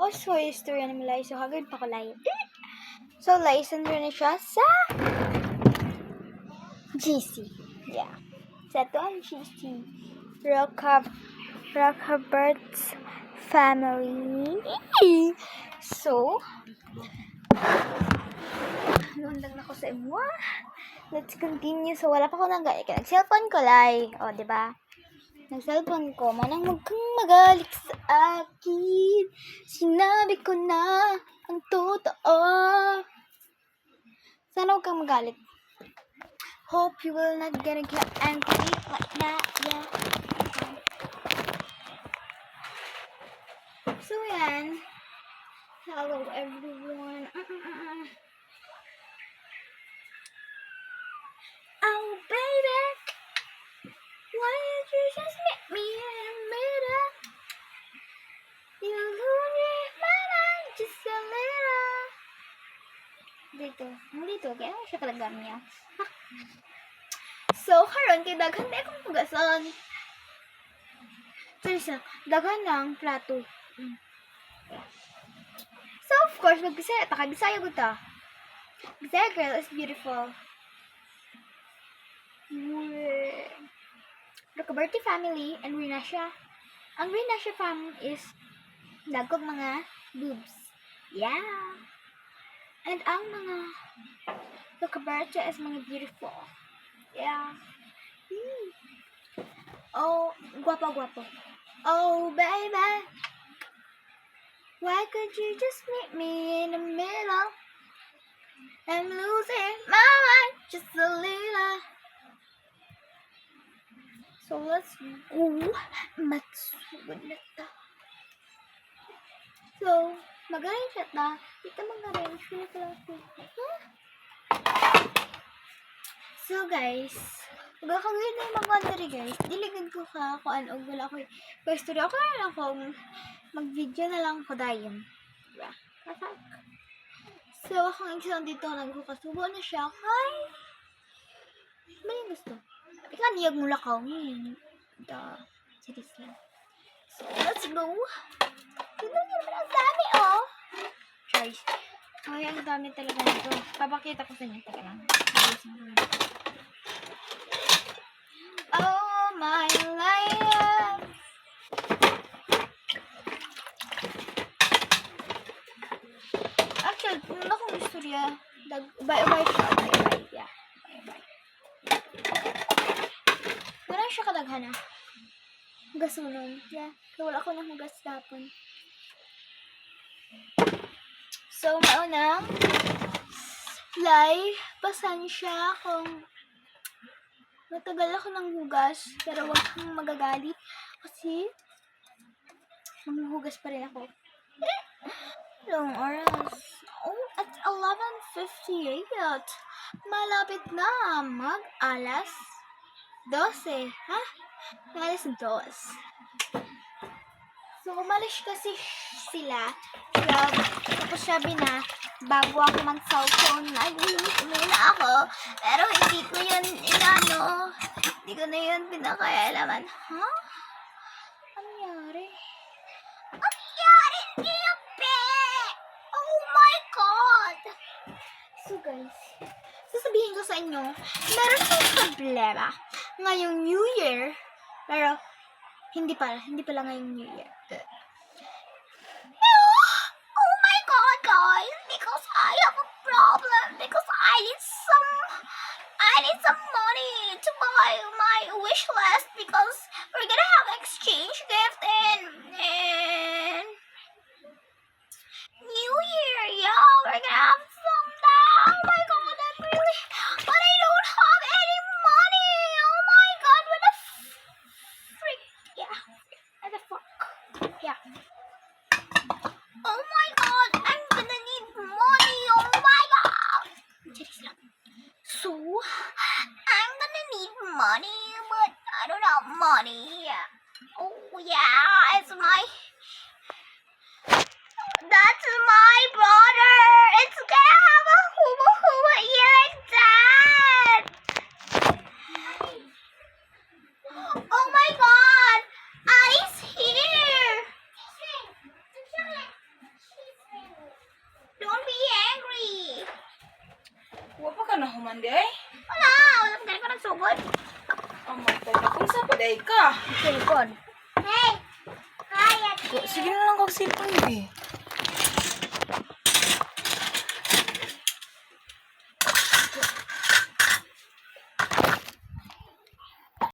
Also, history ng Lai. So, hagad pa ko Lai. So, license rin na siya sa GC. Yeah. Sa ito ang GC. Rockhabert's family. So, nundang na ko sa imo. Let's continue. So, wala pa ko nang nag-cellphone ko, Lai. O, diba? Nag-cellphone ko. Manang huwag kang magalit sa akin. Sinabi ko na ang totoo. Sana huwag kang magalit. Hope you will not get angry like that. Yeah. So, yan. Hello, everyone. Oh, baby. Why did you just meet me in the middle? You lose my mind just a little. Dito. Kaya siya talaga niya. So, karon kay daghan na akong pugason. Seryoso, daghan lang plato. So, of course, mag-Bisaya. Bisaya ko ta. Bisaya girl is beautiful. Rocaberti family and Rinasha. Ang Rinasha family is dagkog mga boobs. Yeah. And ang mga Rocaberti is mga beautiful. Yeah. Oh, guapo. Oh, baby. Why could you just meet me in the middle? I'm losing my mind just a little. So let's go. Matsugod na ta. So, mag-arrange na ta. Dito mag-arrange. So guys, magkakagawin na yung mag-wonder guys. Diligad ko ka kung ano. Wala ko history. Ako na lang kung mag-video na lang ko dayon. Diba? So, akong exam dito, nagkukasubo na siya. Hi! Ano yung gusto? Ika, niyag mula ka. Serious lang. So, let's go. Tignan niyo naman ang dami, oh. Choice. Ay, ang dami talaga nito. Papakita ko sa inyo. Teka lang. Oh, my life. Actually, kung na kong istorya, bye-bye siya. Bye-bye. Yeah. Bye-bye. Wala siya kadaghan na. Gasunon. Yeah. Kaya wala ko nang hugas tapon. So, maunang Lai, pasensya kung matagal ako ng hugas, pero huwag kang magagalit kasi maghuhugas pa rin ako. Long oras. Oh, at 11:58. Malapit na mag-alas 12. Ha? Alas 2. So, umalis kasi sila. Tapos sabi na, bago ako mag-cellphone, naglinis muna ako. Pero hindi ko yun hindi ko na yun pinakailaman. Ha? Ano nangyari? Oh my God! So guys, sasabihin ko sa inyo, meron akong problema ngayong New Year. Pero, hindi pala ngayong New Year. Oh my God, guys! Because I have a problem. Because I need some money to buy my wish list. Because we're gonna have exchange gift and New Year. Yeah, we're gonna have some now. Oh my God, but I don't have any money. Oh my God, what the freak? Yeah, what the fuck? Yeah. Oh my God, I'm gonna need money. Oh my God. So, I'm gonna need money, but I don't have money. na humandi ay? Wala! Walang gano'n ko nagsugod. Oh my God, kung sa paday ka? Cellphone. Hey! Kaya! Sige na lang kag cellphone eh.